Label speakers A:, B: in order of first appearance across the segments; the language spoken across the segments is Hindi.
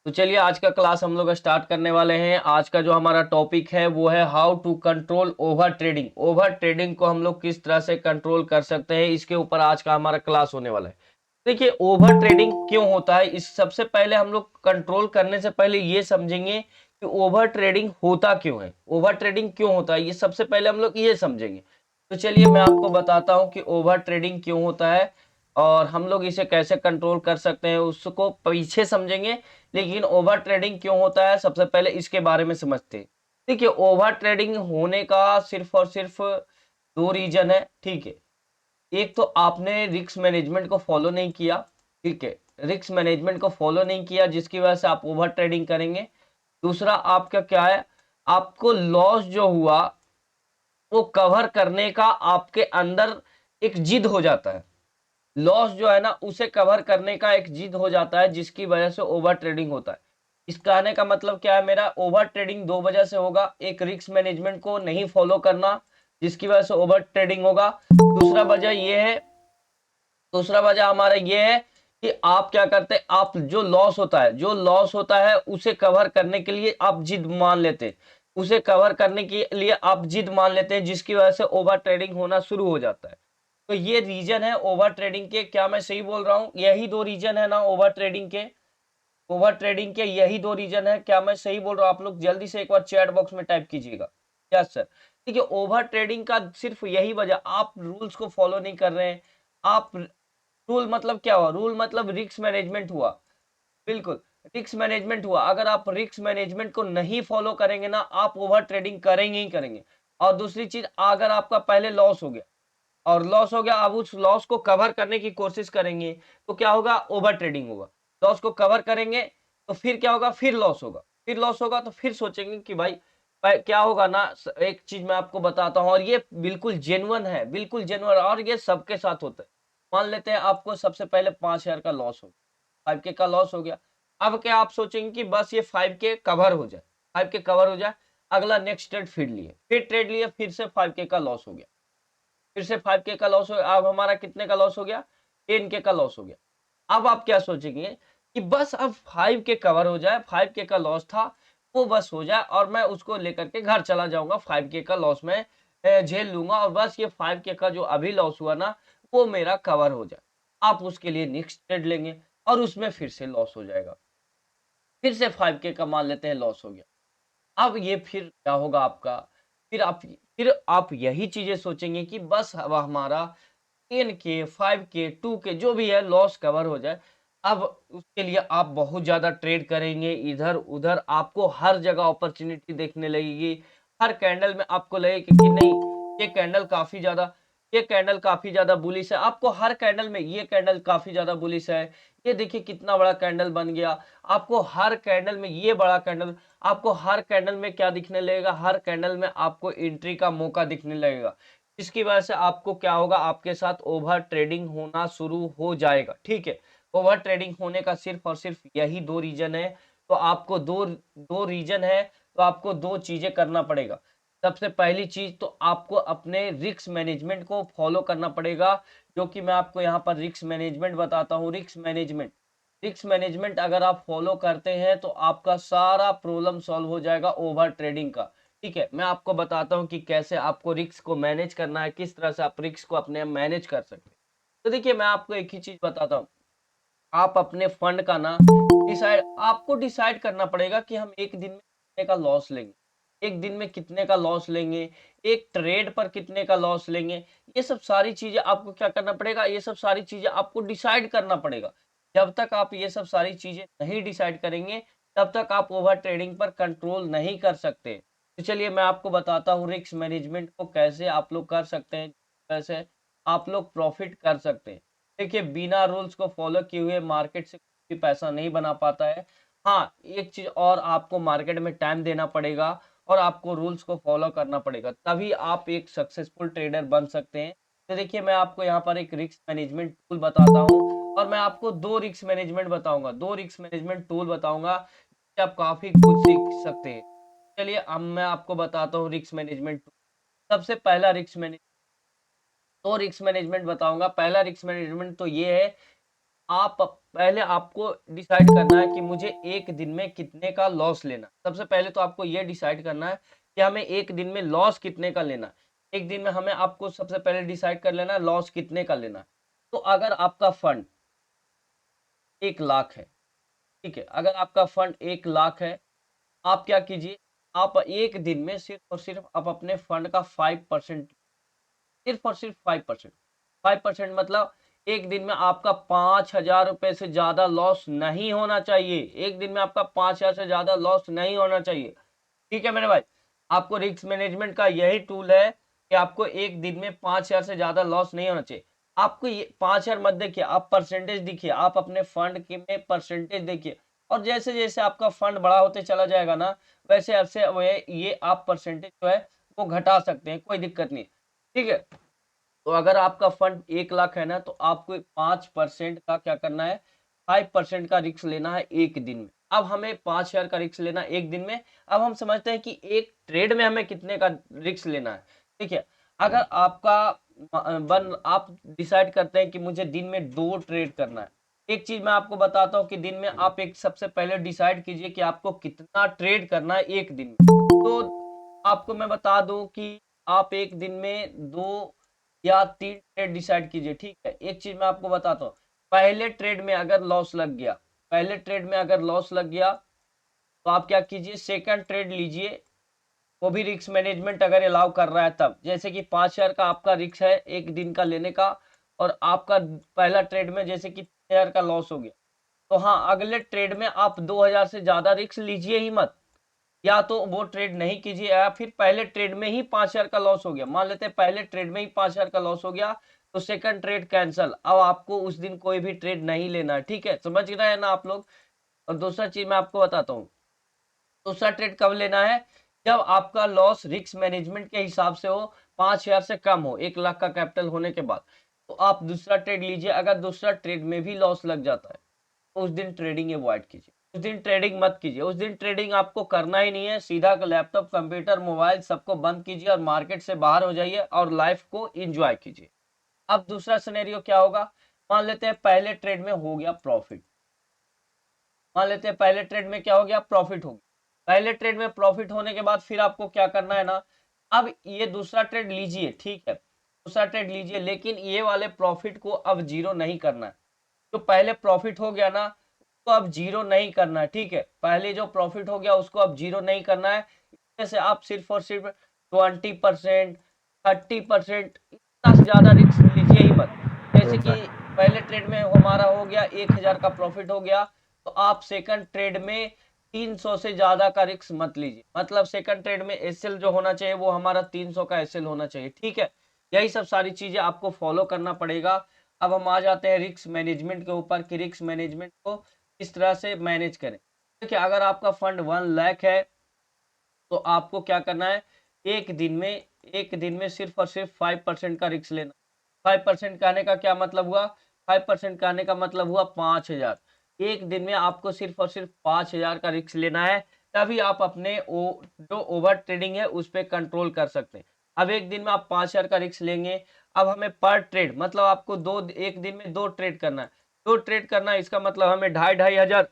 A: तो चलिए आज का क्लास हम लोग स्टार्ट करने वाले हैं। आज का जो हमारा टॉपिक है वो है how to control over trading. Over trading को हम लोग किस तरह से कंट्रोल कर सकते हैं, इसके ऊपर आज का हमारा क्लास होने वाला है। देखिए ओवर ट्रेडिंग क्यों होता है, इस सबसे पहले हम लोग कंट्रोल करने से पहले ये समझेंगे कि ओवर ट्रेडिंग होता क्यों है। ओवर ट्रेडिंग क्यों होता है ये सबसे पहले हम लोग ये समझेंगे। तो चलिए मैं आपको बताता हूँ कि ओवर ट्रेडिंग क्यों होता है और हम लोग इसे कैसे कंट्रोल कर सकते हैं, उसको पीछे समझेंगे। लेकिन ओवर ट्रेडिंग क्यों होता है सबसे पहले इसके बारे में समझते हैं। देखिए ओवर ट्रेडिंग होने का सिर्फ और सिर्फ दो रीजन है, ठीक है। एक तो आपने रिस्क मैनेजमेंट को फॉलो नहीं किया, ठीक है। रिस्क मैनेजमेंट को फॉलो नहीं किया जिसकी वजह से आप ओवर ट्रेडिंग करेंगे। दूसरा आपका क्या है, आपको लॉस जो हुआ वो कवर करने का आपके अंदर एक जिद हो जाता है। लॉस जो है ना उसे कवर करने का एक जिद हो जाता है जिसकी वजह से ओवर ट्रेडिंग होता है। इस कहने का मतलब क्या है मेरा, ओवर ट्रेडिंग दो वजह से होगा। एक रिस्क मैनेजमेंट को नहीं फॉलो करना जिसकी वजह से ओवर ट्रेडिंग होगा। दूसरा वजह हमारा ये है कि आप क्या करते हैं, आप जो लॉस होता है उसे कवर करने के लिए आप जिद मान लेते हैं। उसे कवर करने के लिए आप जिद मान लेते हैं जिसकी वजह से ओवर ट्रेडिंग होना शुरू हो जाता है। तो ये रीजन है ओवर ट्रेडिंग के। क्या मैं सही बोल रहा हूँ? यही दो रीजन है ना ओवर ट्रेडिंग के। ओवर ट्रेडिंग के यही दो रीजन है। क्या मैं सही बोल रहा हूँ? आप लोग जल्दी से एक बार चैट बॉक्स में टाइप कीजिएगा। Yes sir. देखिए ओवर ट्रेडिंग का सिर्फ यही वजह, आप रूल्स को फॉलो नहीं कर रहे हैं। आप रूल मतलब क्या हुआ? रूल मतलब रिस्क मैनेजमेंट हुआ। बिल्कुल, रिस्क मैनेजमेंट हुआ। अगर आप रिस्क मैनेजमेंट को नहीं फॉलो करेंगे ना, आप ओवर ट्रेडिंग करेंगे ही करेंगे। और दूसरी चीज, अगर आपका पहले लॉस हो गया और लॉस हो गया, अब उस लॉस को कवर करने की कोशिश करेंगे तो क्या होगा? ओवर ट्रेडिंग होगा। लॉस को कवर करेंगे तो फिर क्या होगा? फिर लॉस होगा। फिर लॉस होगा तो फिर सोचेंगे कि भाई क्या होगा ना। एक चीज मैं आपको बताता हूं और ये बिल्कुल जेन्युइन है, बिल्कुल जेन्युइन, और ये सबके साथ होता है। मान लेते हैं आपको सबसे पहले 5,000 का लॉस हो गया, 5K का लॉस हो गया। अब क्या आप सोचेंगे कि बस ये 5K कवर हो जाए, 5K कवर हो जाए। अगला नेक्स्ट ट्रेड लिए, फिर से 5K का लॉस हो गया। फिर से 5K का लॉस हो गया। अब हमारा कितने का लॉस हो गया? 10K का लॉस हो गया। अब आप क्या सोचेंगे कि बस अब 5K कवर हो जाए, 5K का लॉस था वो बस हो जाए और मैं उसको लेकर के घर चला जाऊंगा। 5K का लॉस मैं झेल लूंगा और बस ये 5K का जो अभी लॉस हुआ ना वो मेरा कवर हो जाए। आप उसके लिए नेक्स्ट ट्रेड लेंगे और उसमें फिर से लॉस हो जाएगा। फिर से 5K का मान लेते हैं लॉस हो गया। अब ये फिर क्या होगा आपका? फिर आप यही चीजें सोचेंगे कि बस अब हमारा 10K 5K 2K जो भी है लॉस कवर हो जाए। अब उसके लिए आप बहुत ज्यादा ट्रेड करेंगे, इधर उधर आपको हर जगह अपॉर्चुनिटी देखने लगेगी। हर कैंडल में आपको लगेगा कि नहीं, ये कैंडल काफी ज्यादा ये कैंडल काफी ज्यादा बुलिश है। आपको हर कैंडल में ये कैंडल काफी ज्यादा बुलिश है, ये देखिए कितना बड़ा कैंडल बन गया। आपको हर कैंडल में ये बड़ा कैंडल, आपको हर कैंडल में क्या दिखने लगेगा? हर कैंडल में आपको एंट्री का मौका दिखने लगेगा। इसकी वजह से आपको क्या होगा? आपके साथ ओवर ट्रेडिंग होना शुरू हो जाएगा, ठीक है। ओवर ट्रेडिंग होने का सिर्फ और सिर्फ यही दो रीजन है। तो आपको दो दो रीजन है, तो आपको दो चीजें करना पड़ेगा। सबसे पहली चीज तो आपको अपने रिस्क मैनेजमेंट को फॉलो करना पड़ेगा, जो कि मैं आपको यहाँ पर रिस्क मैनेजमेंट बताता हूँ। रिस्क मैनेजमेंट अगर आप फॉलो करते हैं तो आपका सारा प्रॉब्लम सॉल्व हो जाएगा ओवर ट्रेडिंग का, ठीक है। मैं आपको बताता हूँ कि कैसे आपको रिस्क को मैनेज करना है, किस तरह से आप रिस्क को अपने मैनेज कर सकते हैं। तो देखिए मैं आपको एक ही चीज बताता हूँ। आप अपने फंड का ना आपको डिसाइड करना पड़ेगा कि हम एक दिन में कितने का लॉस लेंगे, एक दिन में कितने का लॉस लेंगे, एक ट्रेड पर कितने का लॉस लेंगे। ये सब सारी चीजें आपको क्या करना पड़ेगा? ये सब सारी चीजें आपको डिसाइड करना पड़ेगा। जब तक आप ये सब सारी चीजें नहीं डिसाइड करेंगे तब तक आप ओवर ट्रेडिंग पर कंट्रोल नहीं कर सकते। तो चलिए मैं आपको बताता हूँ रिस्क मैनेजमेंट को कैसे आप लोग कर सकते हैं, कैसे आप लोग प्रॉफिट कर सकते हैं। देखिए बिना रूल्स को फॉलो किए हुए मार्केट से कोई भी पैसा नहीं बना पाता है। हाँ, एक चीज और, आपको मार्केट में टाइम देना पड़ेगा और आपको रूल्स को फॉलो करना पड़ेगा, तभी आप एक सक्सेसफुल ट्रेडर बन सकते हैं। तो देखिए मैं आपको यहाँ पर एक रिस्क मैनेजमेंट टूल बताता हूँ और मैं आपको दो रिस्क मैनेजमेंट टूल बताऊंगा जिससे आप काफी कुछ सीख सकते हैं। चलिए अब मैं आपको बताता हूँ रिस्क मैनेजमेंट टूल। सबसे पहला रिस्क मैनेजमेंट बताऊंगा। पहला रिस्क मैनेजमेंट तो ये है, आप पहले आपको डिसाइड करना है कि मुझे एक दिन में कितने का लॉस लेना। सबसे पहले तो आपको ये डिसाइड करना है कि हमें एक दिन में लॉस कितने का लेना है। एक दिन में हमें आपको सबसे पहले डिसाइड कर लेना है लॉस कितने का लेना है। तो अगर आपका फंड 1 लाख है, ठीक है, अगर आपका फंड 1 लाख है, आप क्या कीजिए, आप एक दिन में सिर्फ और सिर्फ आप अपने फंड का 5%, सिर्फ और सिर्फ 5%, 5% मतलब एक दिन में आपका 5,000 रुपए से ज्यादा लॉस नहीं होना चाहिए। एक दिन में आपका 5,000 से ज्यादा लॉस नहीं होना चाहिए। ठीक है मेरे भाई, आपको रिस्क मैनेजमेंट का यही टूल है कि आपको एक दिन में 5,000 से ज्यादा लॉस नहीं होना चाहिए। आपको ये 5,000 मत देखिए, आप परसेंटेज देखिए, आप अपने फंड के में परसेंटेज देखिए, और जैसे जैसे आपका फंड बड़ा होते चला जाएगा ना, वैसे वैसे ये आप परसेंटेज जो है वो घटा सकते हैं, कोई दिक्कत नहीं। ठीक है, तो अगर आपका फंड 1 लाख है ना, तो आपको 5% का क्या करना है, 5% का रिस्क लेना है एक दिन में। अब हमें 5,000 का रिस्क लेना है एक दिन में। अब हम समझते हैं कि एक ट्रेड में हमें कितने का रिस्क लेना है। ठीक है, अगर आपका आप डिसाइड करते हैं कि मुझे दिन में 2 ट्रेड करना है। एक चीज मैं आपको बताता हूँ कि दिन में आप एक सबसे पहले डिसाइड कीजिए कि आपको कितना ट्रेड करना है एक दिन में। तो आपको मैं बता दूं कि आप एक दिन में 2 या 3 ट्रेड डिसाइड कीजिए। ठीक है, एक चीज मैं आपको बताता हूँ, पहले ट्रेड में अगर लॉस लग गया, पहले ट्रेड में अगर लॉस लग गया, तो आप क्या कीजिए, सेकंड ट्रेड लीजिए। वो भी रिस्क मैनेजमेंट अगर अलाउ कर रहा है तब, जैसे कि 5,000 का आपका रिस्क है एक दिन का लेने का, और आपका पहला ट्रेड में जैसे कि 3,000 का लॉस हो गया, तो हाँ, अगले ट्रेड में आप 2,000 से ज्यादा रिस्क लीजिए ही मत। या तो वो ट्रेड नहीं कीजिए, या फिर पहले ट्रेड में ही 5,000 का लॉस हो गया, मान लेते हैं पहले ट्रेड में ही 5,000 का लॉस हो गया, तो सेकंड ट्रेड कैंसल। अब आपको उस दिन कोई भी ट्रेड नहीं लेना है। ठीक है, समझ रहे हैं ना आप लोग। और दूसरा चीज मैं आपको बताता हूँ, दूसरा ट्रेड कब लेना है, जब आपका लॉस रिस्क मैनेजमेंट के हिसाब से हो, 5,000 से कम हो, 1 लाख का कैपिटल होने के बाद, तो आप दूसरा ट्रेड लीजिए। अगर दूसरा ट्रेड में भी लॉस लग जाता है, तो उस दिन ट्रेडिंग अवॉइड कीजिए, उस दिन ट्रेडिंग मत कीजिए। उस दिन ट्रेडिंग आपको करना ही नहीं है, सीधा लैपटॉप कंप्यूटर मोबाइल सबको बंद कीजिए और मार्केट से बाहर हो जाइए और लाइफ को एंजॉय कीजिए। अब दूसरा सिनेरियो क्या होगा, मान लेते हैं पहले ट्रेड में हो गया प्रॉफिट, मान लेते हैं पहले ट्रेड में क्या हो गया, प्रॉफिट हो गया। पहले ट्रेड में प्रॉफिट होने के बाद फिर आपको क्या करना है ना, अब ये दूसरा ट्रेड लीजिए, ठीक है, दूसरा ट्रेड लीजिए, लेकिन ये वाले प्रॉफिट को अब जीरो नहीं करना है। जो पहले प्रॉफिट हो गया ना, उसको अब जीरो नहीं करना है। ठीक है, पहले जो प्रॉफिट हो गया उसको अब जीरो नहीं करना है। इसमें से आप सिर्फ और सिर्फ 20%, 30%, इतना ज्यादा रिस्क लीजिए ही मत। जैसे कि पहले ट्रेड में हमारा हो गया 1,000 का प्रॉफिट हो गया, तो आप सेकंड ट्रेड में 300 से ज्यादा का रिस्क मत लीजिए। मतलब सेकंड ट्रेड में एसएल जो होना चाहिए वो हमारा 300 का एसएल होना चाहिए। ठीक है, यही सब सारी चीजें आपको फॉलो करना पड़ेगा। अब हम आ जाते हैं रिस्क मैनेजमेंट के ऊपर कि रिस्क मैनेजमेंट को किस तरह से मैनेज करें। देखिए, अगर आपका फंड 1 लाख है, तो आपको क्या करना है, एक दिन में सिर्फ और सिर्फ 5% का रिस्क लेना। 5% कहने का क्या मतलब हुआ, 5% कहने का मतलब हुआ 5,000। एक दिन में आपको सिर्फ और सिर्फ 5,000 का रिस्क लेना है, तभी आप अपने जो ओवर ट्रेडिंग है उस पर कंट्रोल कर सकते हैं। अब एक दिन में आप 5,000 का रिस्क लेंगे। अब हमें पर ट्रेड मतलब आपको एक दिन में 2 ट्रेड करना है, 2 ट्रेड करना है, इसका मतलब हमें 2,500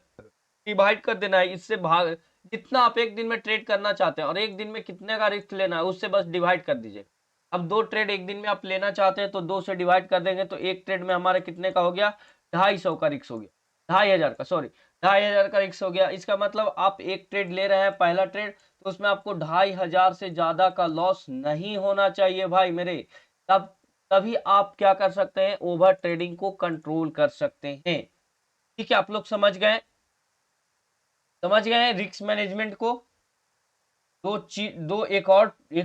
A: डिवाइड कर देना है, इससे भाग जितना आप एक दिन में ट्रेड करना चाहते हैं और एक दिन में कितने का रिस्क लेना है उससे बस डिवाइड कर दीजिए। अब 2 ट्रेड एक दिन में आप लेना चाहते हैं तो 2 से डिवाइड कर देंगे, तो एक ट्रेड में हमारा कितने का हो गया, 250 का रिस्क हो गया, 2,500 का, सॉरी, 2,500 का रिस्क हो गया। इसका मतलब आप एक ट्रेड ले रहे हैं, पहला ट्रेड, तो उसमें आपको 2,500 से ज्यादा का लॉस नहीं होना चाहिए भाई मेरे। तब तभी आप क्या कर सकते हैं, ओवर ट्रेडिंग को कंट्रोल कर सकते हैं। ठीक है, आप लोग समझ गए हैं रिस्क मैनेजमेंट को। एक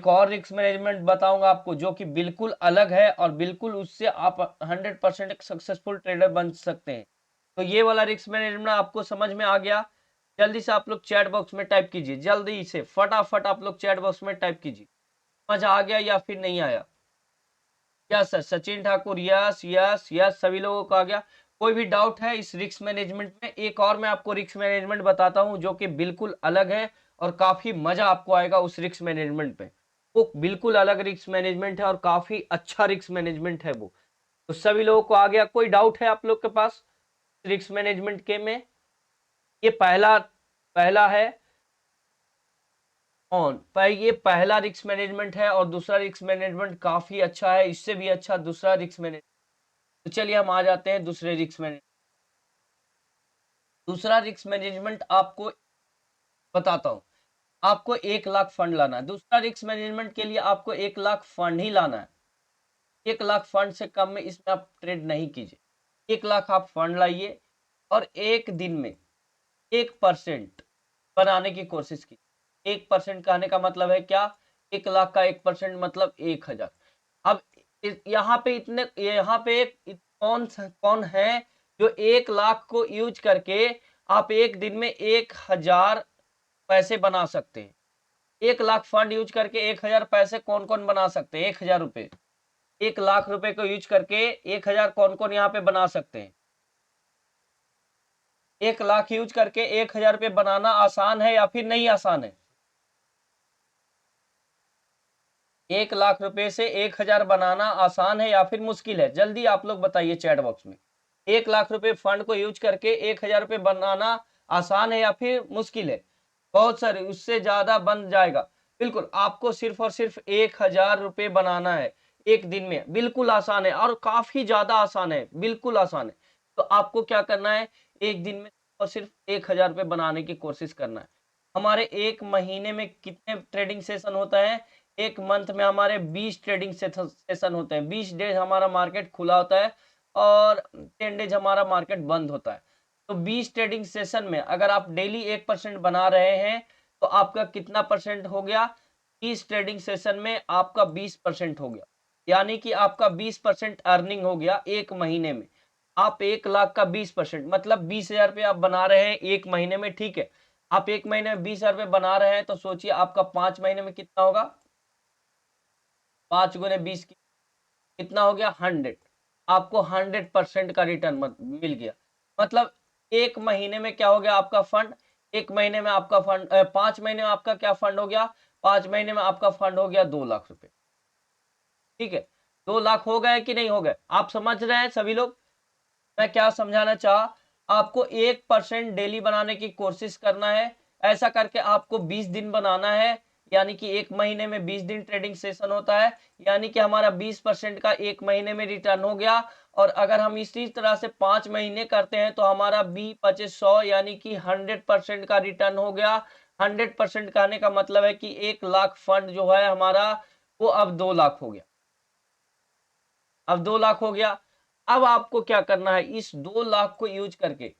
A: और रिस्क मैनेजमेंट बताऊंगा आपको जो कि बिल्कुल अलग है और बिल्कुल उससे आप 100% एक सक्सेसफुल ट्रेडर बन सकते हैं। तो ये वाला रिस्क मैनेजमेंट आपको समझ में आ गया। जल्दी से आप लोग चैट बॉक्स में टाइप कीजिए, जल्दी से फटाफट आप लोग चैट बॉक्स में टाइप कीजिए, समझ आ गया या फिर नहीं आया। Yes sir, Sachin Thakur, yes yes yes, सभी लोगों को आ गया। कोई भी डाउट है इस रिस्क मैनेजमेंट में? एक और मैं आपको रिस्क मैनेजमेंट बताता हूं जो कि बिल्कुल अलग है और काफी मजा आपको आएगा उस रिस्क मैनेजमेंट पे। वो बिल्कुल अलग रिस्क मैनेजमेंट है और काफी अच्छा रिस्क मैनेजमेंट है वो। तो सभी लोगों को आ गया, कोई डाउट है आप लोग के पास? रिस्क मैनेजमेंट के में ये पहला है ये पहला रिस्क मैनेजमेंट है और दूसरा रिस्क मैनेजमेंट काफी अच्छा है, इससे भी अच्छा दूसरा रिस्क मैनेजमेंट। तो चलिए हम आ जाते हैं दूसरे रिस्क मैनेजमेंट। दूसरा रिस्क मैनेजमेंट आपको बताता हूं। आपको 1 लाख फंड लाना है। दूसरा रिस्क मैनेजमेंट के लिए आपको 1 लाख फंड ही लाना है। 1 लाख फंड से कम में इसमें आप ट्रेड नहीं कीजिए। 1 लाख आप फंड लाइए और एक दिन में 1% बनाने की कोशिश की। 1% कहने का मतलब है क्या? 1 लाख का 1% मतलब 1,000। अब यहाँ पे कौन है जो 1 लाख को यूज करके आप एक दिन में 1,000 पैसे बना सकते हैं? 1 लाख फंड यूज करके 1,000 पैसे कौन कौन बना सकते हैं? 1,000 रुपए, 1 लाख रुपए को यूज करके 1,000 कौन कौन यहाँ पे बना सकते हैं? 1 लाख यूज करके 1,000 रुपए बनाना आसान है या फिर नहीं आसान है? 1 लाख रुपए से 1,000 बनाना आसान है या फिर मुश्किल है? जल्दी आप लोग बताइए चैट बॉक्स में। 1 लाख रुपए फंड को यूज करके 1,000 रुपए बनाना आसान है या फिर मुश्किल है? बहुत सारे, उससे ज्यादा बन जाएगा। बिल्कुल, आपको सिर्फ और सिर्फ 1,000 रुपए बनाना है एक दिन में। बिल्कुल आसान है और काफी ज्यादा आसान है, बिल्कुल आसान है। तो आपको क्या करना है? एक दिन में और सिर्फ 1,000 रुपए बनाने की कोशिश करना है। हमारे एक महीने में कितने ट्रेडिंग सेशन होता है? एक मंथ में हमारे 20 ट्रेडिंग सेशन होते हैं। 20 डेज हमारा मार्केट खुला होता है और 10 डेज हमारा मार्केट बंद होता है। तो 20 ट्रेडिंग सेशन में अगर आप डेली 1% बना रहे हैं तो आपका कितना परसेंट हो गया? 30 ट्रेडिंग सेशन में आपका 20% हो गया, यानी कि आपका 20% अर्निंग हो गया एक महीने में। आप 1 लाख का 20% मतलब 20,000 रुपये आप बना रहे हैं एक महीने में, ठीक है। आप एक महीने में 20,000 रुपये बना रहे हैं तो सोचिए आपका 5 महीने में कितना होगा? 5 गुने 20 कितना हो गया? 100। आपको 100% का रिटर्न मिल गया। मतलब एक महीने में क्या हो गया आपका फंड? एक महीने में आपका फंड 5 महीने में आपका क्या फंड हो गया? 5 महीने में आपका फंड हो गया 2 लाख रुपए। ठीक है, 2 लाख हो गए कि नहीं हो गए? आप समझ रहे हैं सभी लोग मैं क्या समझाना चाहा? आपको 1% डेली बनाने की कोशिश करना है। ऐसा करके आपको 20 दिन बनाना है, यानी कि एक महीने में 20 दिन ट्रेडिंग सेशन होता है, यानी कि हमारा 20% का एक महीने में रिटर्न हो गया। और अगर हम इसी तरह से 5 महीने करते हैं तो हमारा 20-25-100 यानी कि 100% का रिटर्न हो गया। 100% कहने का मतलब है कि 1 लाख फंड जो है हमारा वो अब 2 लाख हो गया। अब 2 लाख हो गया। अब आपको क्या करना है? इस 2 लाख को यूज करके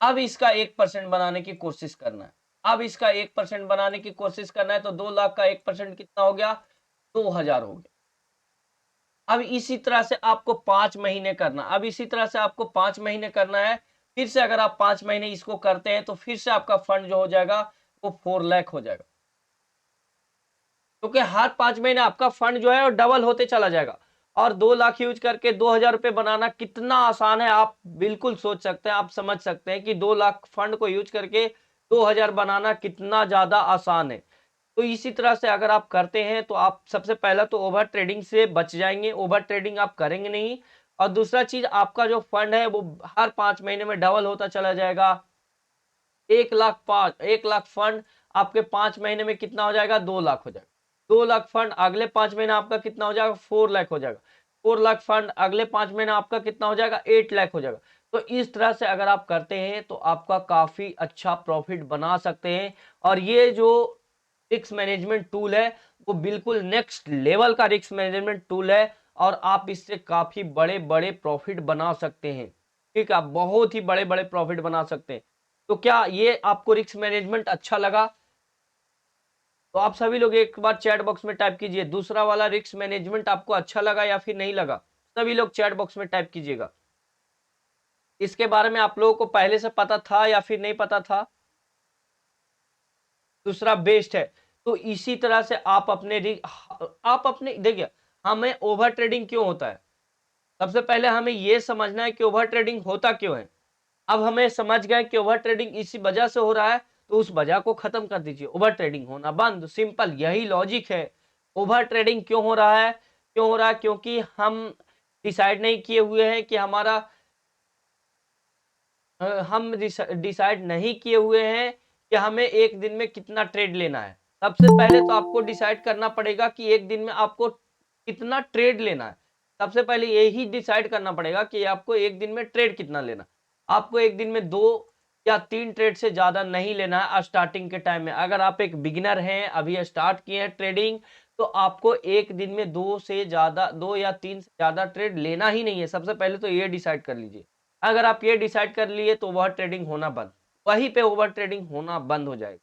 A: अब इसका 1% बनाने की कोशिश करना है। अब इसका 1% बनाने की कोशिश करना है तो 2 लाख का 1% कितना हो गया? 2,000 हो गया। अब इसी तरह से आपको 5 महीने करना। अब इसी तरह से आपको 5 महीने करना है। फिर से अगर आप 5 महीने इसको करते हैं तो फिर से आपका फंड जो हो जाएगा वो 4 लाख हो जाएगा, क्योंकि हर 5 महीने आपका फंड जो है वो डबल होते चला जाएगा। और 2 लाख यूज करके 2,000 रुपए बनाना कितना आसान है आप बिल्कुल सोच सकते हैं, आप समझ सकते हैं कि 2 लाख फंड को यूज करके 2,000 बनाना कितना ज्यादा आसान है। तो इसी तरह से अगर आप करते हैं तो आप सबसे पहला तो ओवर ट्रेडिंग से बच जाएंगे, ओवर ट्रेडिंग आप करेंगे नहीं। और दूसरा चीज, आपका जो फंड है वो हर 5 महीने में डबल होता चला जाएगा। 1 लाख फंड आपके 5 महीने में कितना हो जाएगा? 2 लाख हो जाएगा। 2 लाख फंड अगले 5 महीने आपका कितना हो जाएगा? 4 लाख हो जाएगा। 4 लाख फंड अगले 5 महीने आपका कितना हो जाएगा? 8 लाख हो जाएगा। तो इस तरह से अगर आप करते हैं तो आपका काफी अच्छा प्रॉफिट बना सकते हैं। और ये जो रिस्क मैनेजमेंट टूल है वो बिल्कुल नेक्स्ट लेवल का रिस्क मैनेजमेंट टूल है और आप इससे काफी बड़े बड़े प्रॉफिट बना सकते हैं। ठीक है, आप बहुत ही बड़े बड़े प्रॉफिट बना सकते हैं। तो क्या ये आपको रिस्क मैनेजमेंट अच्छा लगा? तो आप सभी लोग एक बार चैट बॉक्स में टाइप कीजिए, दूसरा वाला रिस्क मैनेजमेंट आपको अच्छा लगा या फिर नहीं लगा? सभी लोग चैट बॉक्स में टाइप कीजिएगा। इसके बारे में आप लोगों को पहले से पता था या फिर नहीं पता था? दूसरा बेस्ट है। तो इसी तरह से आप अपने देखिए, हमें ओवर ट्रेडिंग क्यों होता है? सबसे पहले हमें यह समझना है कि ओवर ट्रेडिंग होता क्यों है। अब हमें समझ गए कि ओवर ट्रेडिंग इसी वजह से हो रहा है, तो उस वजह को खत्म कर दीजिए, ओवर ट्रेडिंग होना बंद। सिंपल यही लॉजिक है। ओवर ट्रेडिंग क्यों हो रहा है? क्यों हो रहा है? क्योंकि हम डिसाइड नहीं किए हुए हैं कि हमारा हम डिसाइड नहीं किए हुए हैं कि हमें एक दिन में कितना ट्रेड लेना है। सबसे पहले तो आपको डिसाइड करना पड़ेगा कि एक दिन में आपको कितना ट्रेड लेना है। सबसे पहले यही डिसाइड करना पड़ेगा कि आपको एक दिन में ट्रेड कितना लेना है। आपको एक दिन में 2 या 3 ट्रेड से ज़्यादा नहीं लेना है स्टार्टिंग के टाइम में। अगर आप एक बिगिनर हैं, अभी स्टार्ट किए हैं ट्रेडिंग, तो आपको एक दिन में 2 या 3 से ज़्यादा ट्रेड लेना ही नहीं है। सबसे पहले तो ये डिसाइड कर लीजिए। अगर आप ये डिसाइड कर लिए तो ओवर ट्रेडिंग होना बंद, वहीं पे ओवर ट्रेडिंग होना बंद हो जाएगा।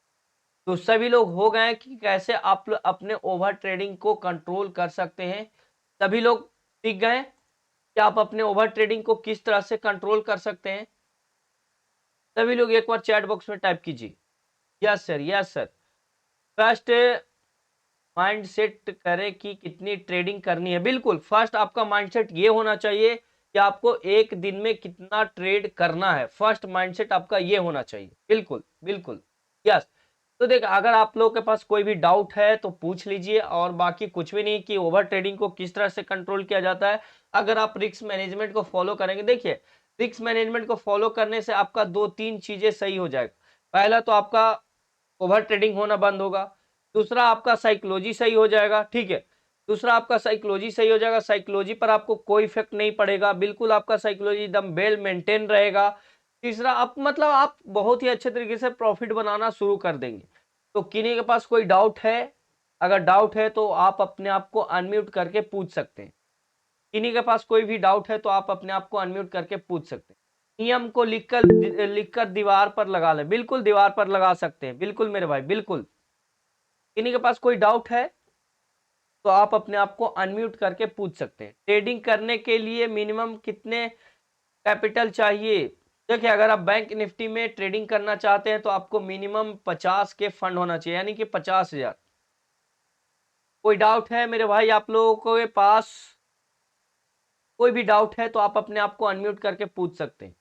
A: तो सभी लोग हो गए कि कैसे आप अपने ओवर ट्रेडिंग को कंट्रोल कर सकते हैं। सभी लोग सीख गए कि आप अपने ओवर ट्रेडिंग को किस तरह से कंट्रोल कर सकते हैं। सभी लोग एक बार चैट बॉक्स में टाइप कीजिए, yes sir, yes sir. First mind set करें कि कितनी ट्रेडिंग करनी है। बिल्कुल, फर्स्ट आपका माइंडसेट ये होना चाहिए कि आपको एक दिन में कितना ट्रेड करना है। फर्स्ट माइंडसेट आपका ये होना चाहिए। बिल्कुल बिल्कुल, यस। तो देख, अगर आप लोगों के पास कोई भी डाउट है तो पूछ लीजिए, और बाकी कुछ भी नहीं कि ओवर ट्रेडिंग को किस तरह से कंट्रोल किया जाता है। अगर आप रिस्क मैनेजमेंट को फॉलो करेंगे, देखिए रिस्क मैनेजमेंट को फॉलो करने से आपका 2-3 चीजें सही हो जाएगा। पहला तो आपका ओवर ट्रेडिंग होना बंद होगा। दूसरा आपका साइकोलॉजी सही हो जाएगा, ठीक है। दूसरा आपका साइकोलॉजी सही हो जाएगा, साइकोलॉजी पर आपको कोई इफेक्ट नहीं पड़ेगा, बिल्कुल आपका साइकोलॉजी एकदम वेल मेंटेन रहेगा। तीसरा, आप मतलब आप बहुत ही अच्छे तरीके से प्रॉफिट बनाना शुरू कर देंगे। तो किन्हीं के पास कोई डाउट है? अगर डाउट है तो आप अपने आप को अनम्यूट करके पूछ सकते हैं। किन्हीं के पास कोई भी डाउट है तो आप अपने आप को अनम्यूट करके पूछ सकते हैं। नियम को लिखकर दीवार पर लगा लें। बिल्कुल दीवार पर लगा सकते हैं, बिल्कुल मेरे भाई, बिल्कुल। किन्हीं के पास कोई डाउट है तो आप अपने आप को अनम्यूट करके पूछ सकते हैं। ट्रेडिंग करने के लिए मिनिमम कितने कैपिटल चाहिए? देखिए, अगर आप बैंक निफ्टी में ट्रेडिंग करना चाहते हैं तो आपको मिनिमम 50 के फंड होना चाहिए, यानी कि 50,000। कोई डाउट है मेरे भाई आप लोगों के पास? कोई भी डाउट है तो आप अपने आप को अनम्यूट करके पूछ सकते हैं।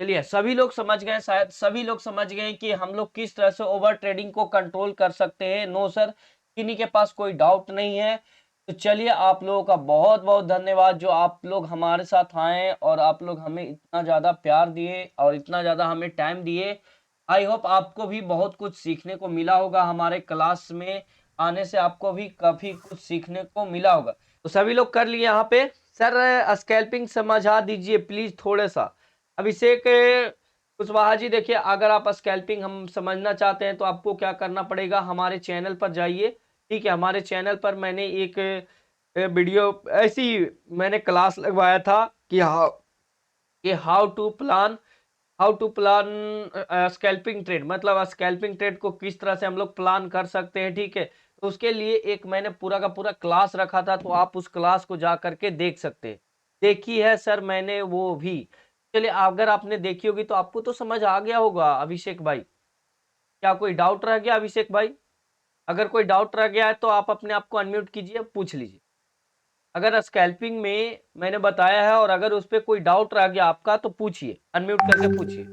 A: चलिए, सभी लोग समझ गए, शायद सभी लोग समझ गए कि हम लोग किस तरह से ओवर ट्रेडिंग को कंट्रोल कर सकते हैं। नो सर, किन्हीं के पास कोई डाउट नहीं है। तो चलिए, आप लोगों का बहुत बहुत धन्यवाद जो आप लोग हमारे साथ आए और आप लोग हमें इतना ज़्यादा प्यार दिए और इतना ज़्यादा हमें टाइम दिए। आई होप आपको भी बहुत कुछ सीखने को मिला होगा। हमारे क्लास में आने से आपको भी काफ़ी कुछ सीखने को मिला होगा। तो सभी लोग कर लिए यहाँ पे। सर स्कैल्पिंग समझा दीजिए प्लीज थोड़ा सा। अभिषेक कुशवाहा जी, देखिए अगर आप स्कैल्पिंग हम समझना चाहते हैं तो आपको क्या करना पड़ेगा, हमारे चैनल पर जाइए, ठीक है। हमारे चैनल पर मैंने एक वीडियो ऐसी मैंने क्लास लगवाया था कि how to plan scalping trade, मतलब स्कैल्पिंग ट्रेड को किस तरह से हम लोग प्लान कर सकते हैं, ठीक है। तो उसके लिए एक मैंने पूरा का पूरा क्लास रखा था, तो आप उस क्लास को जा करके देख सकते हैं। देखी है सर मैंने वो भी। चलिए, अगर आपने देखी होगी तो आपको तो समझ आ गया होगा। अभिषेक भाई, क्या कोई डाउट रह गया? अभिषेक भाई, अगर कोई डाउट रह गया है तो आप अपने आप को अनम्यूट कीजिए, पूछ लीजिए। अगर स्कैल्पिंग में मैंने बताया है और अगर उस पर कोई डाउट रह गया आपका तो पूछिए, अनम्यूट करके पूछिए।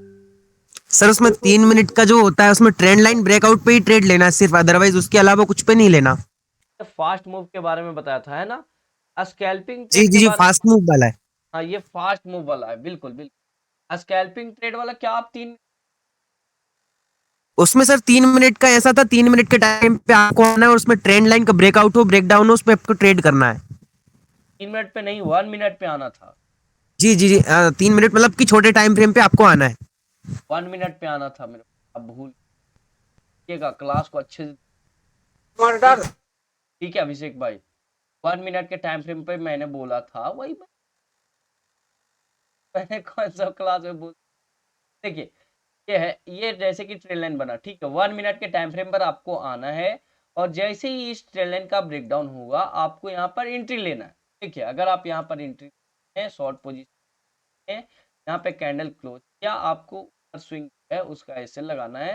B: सर उसमें 3 मिनट का जो होता है उसमें ट्रेंड लाइन ब्रेकआउट पे ही ट्रेड लेना है सिर्फ, अदरवाइज उसके अलावा कुछ पे नहीं लेना।
A: फास्ट मूव के बारे में बताया था, है ना? स्कैल्पिंग
B: जी
A: ट्रेड के
B: जी जी,
A: बारे में।
B: फास्ट मूव वाला है।
A: हाँ, ये फास्ट मूव वाला है, बिल्कुल बिल्कुल। स्कैल्पिंग ट्रेड वाला क्या आप
B: उसमें सर 3 मिनट का ऐसा था, 3 मिनट के टाइम पे आपको आना है और उसमें ट्रेंड लाइन का ब्रेकआउट हो ब्रेकडाउन हो उसमें आपको ट्रेड करना है।
A: 3 मिनट पे नहीं, 1 मिनट पे आना था।
B: जी जी जी, 3 मिनट मतलब कि छोटे टाइम फ्रेम पे आपको आना है।
A: 1 मिनट पे आना था मेरे को, अब भूल गया क्लास को अच्छे से।
B: मॉनिटर।
A: ठीक है अभिषेक भाई, 1 मिनट के टाइम फ्रेम पे मैंने बोला था, वही मैंने कौन सा क्लास में बोल। देखिए, ये है, ये जैसे कि ट्रेन लाइन बना, ठीक है। 1 मिनट के टाइम फ्रेम पर आपको आना है और जैसे ही इस ट्रेन लाइन का ब्रेकडाउन होगा आपको यहाँ पर एंट्री लेना है, ठीक है। अगर आप यहाँ पर एंट्री है शॉर्ट पोजीशन है, यहाँ पे कैंडल क्लोज किया, आपको स्विंग है उसका ऐसे लगाना है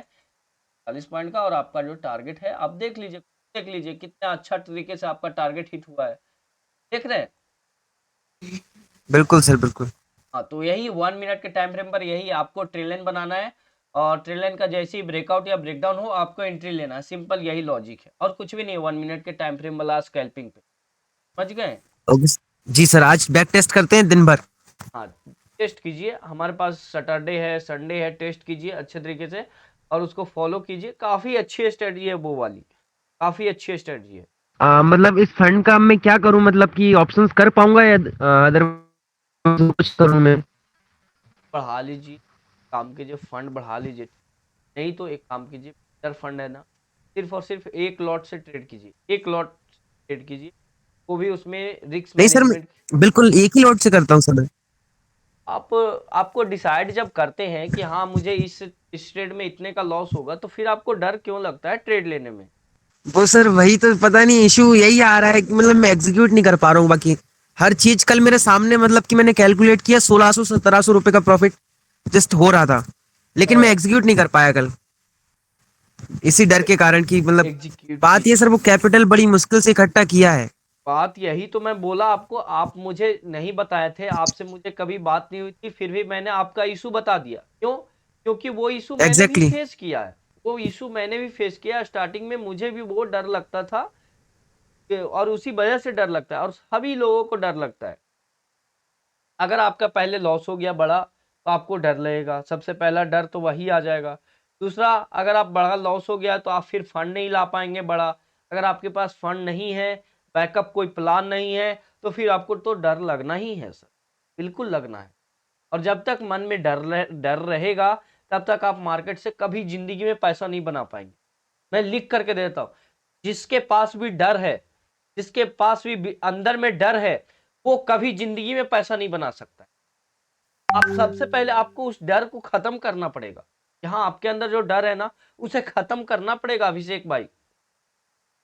A: 40 पॉइंट का, और आपका जो टारगेट है आप देख लीजिए कितना अच्छा तरीके से आपका टारगेट हिट हुआ है, देख रहे हैं?
B: बिल्कुल सर बिल्कुल।
A: हाँ, तो यही 1 मिनट के टाइम फ्रेम पर यही आपको ट्रेल लाइन बनाना है, और ट्रेल लाइन का जैसे ही ब्रेकआउट या ब्रेकडाउन हो आपको एंट्री लेना है। सिंपल यही लॉजिक है और कुछ भी नहीं है 1 मिनट के टाइम फ्रेम वाला स्कैल्पिंग पे। समझ गए?
B: ओके। जी सर, आज बैक टेस्ट करते हैं दिन भर।
A: हाँ, टेस्ट कीजिए, हमारे पास सैटरडे है, संडे है, टेस्ट कीजिए अच्छे तरीके से और उसको फॉलो कीजिए। काफी अच्छी स्ट्रेटजी है वो वाली, काफी अच्छी स्ट्रेटजी है।
B: मतलब इस फंड का मैं क्या करूं, मतलब कि ऑप्शंस कर पाऊंगा या अदर कुछ करूं मैं?
A: बढ़ा लीजिए, काम कीजिए, फंड बढ़ा लीजिए। नहीं तो एक काम कीजिए, बेटर फंड है ना, सिर्फ और सिर्फ एक लॉट से ट्रेड कीजिए, एक लॉट ट्रेड कीजिए, वो भी उसमें रिस्क
B: नहीं सर,
A: मैनेजमेंट।
B: मैं बिल्कुल एक ही लॉट से करता हूँ सर मैं।
A: आप आपको डिसाइड जब करते हैं कि हाँ मुझे इस ट्रेड में इतने का लॉस होगा, तो फिर आपको डर क्यों लगता है ट्रेड लेने में?
B: वो सर वही तो पता नहीं, इशू यही आ रहा है कि मतलब मैं एग्जीक्यूट नहीं कर पा रहा हूँ बाकी हर चीज। कल मेरे सामने मतलब कि मैंने कैलकुलेट किया 1600-1700 रुपए का प्रॉफिट जस्ट हो रहा था, लेकिन मैं एग्जीक्यूट नहीं कर पाया कल, इसी डर के कारण कि मतलब
A: एग्जीक्यूट
B: बात ये
A: कीजिए।
B: सर, वो कैपिटल बड़ी मुश्किल से इकट्ठा किया है।
A: बात यही तो मैं बोला आपको, आप मुझे नहीं बताए थे, आपसे मुझे कभी बात नहीं हुई थी, फिर भी मैंने आपका इशू बता दिया। क्यों? क्योंकि वो इशू मैंने भी
B: एग्जैक्टली exactly.
A: फेस किया है। वो इशू मैंने भी फेस किया, स्टार्टिंग में मुझे भी वो डर लगता था और उसी वजह से डर लगता है और सभी लोगों को डर लगता है। अगर आपका पहले लॉस हो गया बड़ा, तो आपको डर लगेगा, सबसे पहला डर तो वही आ जाएगा। दूसरा, अगर आप बड़ा लॉस हो गया तो आप फिर फंड नहीं ला पाएंगे बड़ा। अगर आपके पास फंड नहीं है, बैकअप कोई प्लान नहीं है, तो फिर आपको तो डर लगना ही है सर, बिल्कुल लगना है। और जब तक मन में डर रहेगा, तब तक आप मार्केट से कभी जिंदगी में पैसा नहीं बना पाएंगे। मैं लिख करके देता हूं, जिसके पास भी डर है, जिसके पास भी अंदर में डर है, वो कभी जिंदगी में पैसा नहीं बना सकता। आप सबसे पहले आपको उस डर को खत्म करना पड़ेगा। यहाँ आपके अंदर जो डर है ना, उसे खत्म करना पड़ेगा अभिषेक भाई।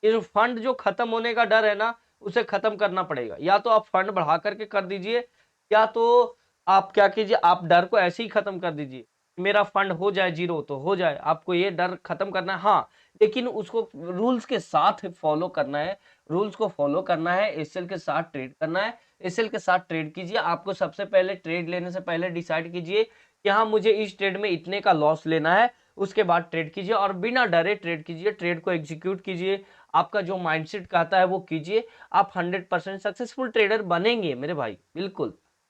A: ये जो फंड जो खत्म होने का डर है ना, उसे खत्म करना पड़ेगा। या तो आप फंड बढ़ा करके कर दीजिए, या तो आप क्या कीजिए, आप डर को ऐसे ही खत्म कर दीजिए। मेरा फंड हो जाए जीरो तो हो जाए, आपको ये डर खत्म करना है। हाँ, लेकिन उसको रूल्स के साथ फॉलो करना है, रूल्स को फॉलो करना है, एसएल के साथ ट्रेड करना है। एसएल के साथ ट्रेड कीजिए। आपको सबसे पहले ट्रेड लेने से पहले डिसाइड कीजिए कि हाँ मुझे इस ट्रेड में इतने का लॉस लेना है, उसके बाद ट्रेड कीजिए और बिना डरे ट्रेड कीजिए, ट्रेड को एग्जीक्यूट कीजिए। आपका जो माइंडसेट कहता है वो कीजिए, आप 100% सक्सेसफुल ट्रेडर बनेंगे मेरे भाई, बिल्कुल।